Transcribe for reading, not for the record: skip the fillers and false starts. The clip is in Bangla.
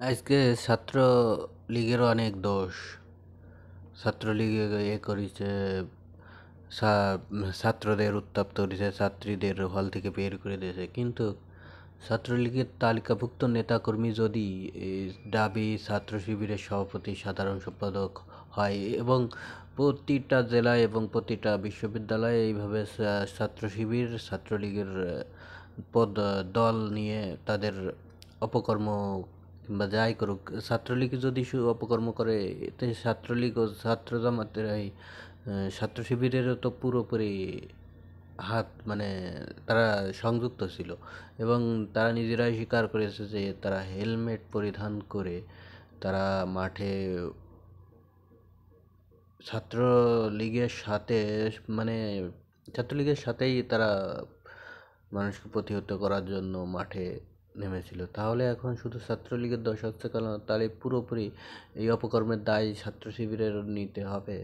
আজকে ছাত্রলীগেরও অনেক দোষ। ছাত্রলীগে করেছে, ছাত্রদের উত্তপ্ত করেছে, ছাত্রীদের হল থেকে বের করে দিয়েছে। কিন্তু ছাত্রলীগের তালিকাভুক্ত নেতাকর্মী যদি এই ডাবি ছাত্র শিবিরের সভাপতি, সাধারণ সম্পাদক হয় এবং প্রতিটা জেলায় এবং প্রতিটা বিশ্ববিদ্যালয়ে এইভাবে ছাত্র শিবির ছাত্রলীগের দল নিয়ে তাদের অপকর্ম কিংবা যাই করুক, ছাত্রলীগ যদি অপকর্ম করে, এতে ছাত্রলীগ ও ছাত্র জামাতের এই ছাত্র শিবিরেরও তো পুরোপুরি হাত, মানে তারা সংযুক্ত ছিল। এবং তারা নিজেরাই স্বীকার করেছে যে তারা হেলমেট পরিধান করে তারা মাঠে ছাত্রলীগের সাথে, মানে ছাত্রলীগের সাথেই তারা মানুষকে প্রতিহত করার জন্য মাঠে নেমেছিল। তাহলে এখন শুধু ছাত্রলীগের দোষ হচ্ছে কেন? তাহলে পুরোপুরি এই অপকর্মের দায় ছাত্র শিবিরের নিতে হবে।